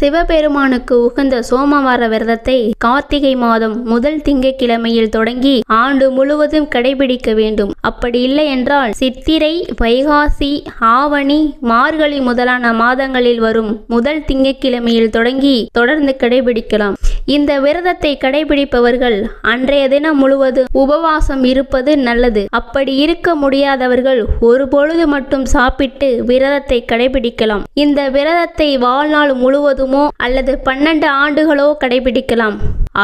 சிவபெருமானுக்கு உகந்த சோமவார விரதத்தை கார்த்திகை மாதம் முதல் திங்கட்கிழமையில் தொடங்கி ஆண்டு முழுவதும் கடைபிடிக்க வேண்டும். அப்படி இல்லை என்றால் சித்திரை, வைகாசி, ஆவணி, மார்கழி முதலான மாதங்களில் வரும் முதல் திங்கட்கிழமையில் தொடங்கி தொடர்ந்து கடைபிடிக்கலாம். இந்த விரதத்தை கடைபிடிப்பவர்கள் அன்றைய தினம் முழுவதும் உபவாசம் இருப்பது நல்லது. அப்படி இருக்க முடியாதவர்கள் ஒரு பொழுது மட்டும் சாப்பிட்டு விரதத்தை கடைபிடிக்கலாம். இந்த விரதத்தை வாழ்நாள் முழுவதுமோ அல்லது 12 ஆண்டுகளோ கடைபிடிக்கலாம்.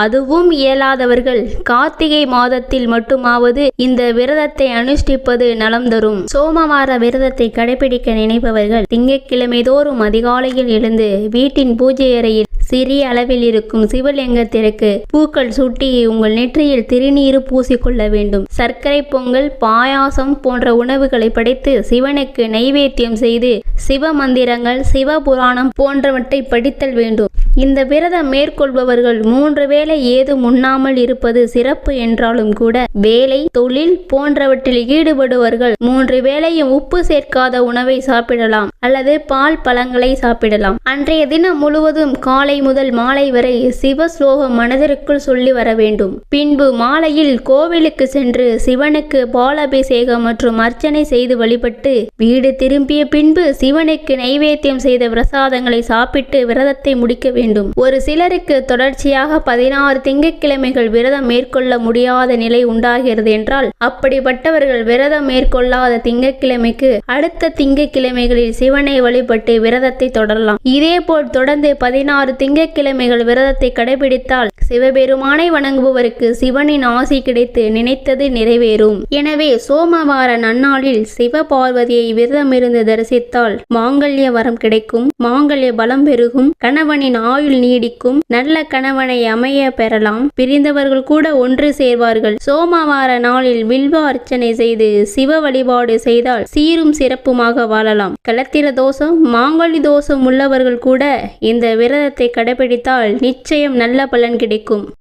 அதுவும் இயலாதவர்கள் கார்த்திகை மாதத்தில் மட்டுமாவது இந்த விரதத்தை அனுஷ்டிப்பது நலம் தரும். சோமவார விரதத்தை கடைபிடிக்க நினைப்பவர்கள் திங்கட்கிழமை தோறும் அதிகாலையில் எழுந்து வீட்டின் பூஜை அறையில் சிறிய அளவில் இருக்கும் சிவலிங்கத்திற்கு பூக்கள் சூட்டி உங்கள் நெற்றியில் திருநீறு பூசிக்கொள்ள வேண்டும். சர்க்கரை பொங்கல், பாயாசம் போன்ற உணவுகளை படைத்து சிவனுக்கு நைவேத்தியம் செய்து சிவ மந்திரங்கள், சிவபுராணம் போன்றவற்றை படித்தல் வேண்டும். இந்த விரதம் மேற்கொள்பவர்கள் 3 வேளை ஏதும் உண்ணாமல் இருப்பது சிறப்பு என்றாலும் கூட வேலை, தொழில் போன்றவற்றில் ஈடுபடுவர்கள் 3 வேளையும் உப்பு சேர்க்காத உணவை சாப்பிடலாம் அல்லது பால் பழங்களை சாப்பிடலாம். அன்றைய தினம் முழுவதும் காலை முதல் மாலை வரை சிவ ஸ்லோகம் மனதிற்குள் சொல்லி வர வேண்டும். பின்பு மாலையில் கோவிலுக்கு சென்று சிவனுக்கு பாலாபிஷேகம் மற்றும் அர்ச்சனை செய்து வழிபட்டு வீடு திரும்பிய பின்பு சிவனுக்கு நைவேத்தியம் செய்த பிரசாதங்களை சாப்பிட்டு விரதத்தை முடிக்க வேண்டும். ஒரு சிலருக்கு தொடர்ச்சியாக 16 திங்கட்கிழமைகள் விரதம் மேற்கொள்ள முடியாத நிலை உண்டாகிறது என்றால் அப்படிப்பட்டவர்கள் விரதம் மேற்கொள்ளாத திங்கட்கிழமைக்கு அடுத்த திங்கட்கிழமைகளில் சிவனை வழிபட்டு விரதத்தை தொடரலாம். இதேபோல் தொடர்ந்து 16 திங்கட்கிழமைகள் விரதத்தை கடைபிடித்தால் சிவபெருமானை வணங்குபவருக்கு சிவனின் ஆசி கிடைத்து நினைத்தது நிறைவேறும். எனவே சோமவார நன்னாளில் சிவ பார்வதியை விரதமிருந்து தரிசித்தால் மாங்கல்ய வரம் கிடைக்கும், மாங்கல்ய பலம் பெருகும், கணவனின் ஆயுள் நீடிக்கும், நல்ல கணவனை அமைய பெறலாம், பிரிந்தவர்கள் கூட ஒன்று சேர்வார்கள். சோமவார நாளில் வில்வ அர்ச்சனை செய்து சிவ வழிபாடு செய்தால் சீரும் சிறப்புமாக வாழலாம். களத்திர தோஷம், மாங்கல்ய தோஷம் உள்ளவர்கள் கூட இந்த விரதத்தை கடைபிடித்தால் நிச்சயம் நல்ல பலன் கிடைக்கும்.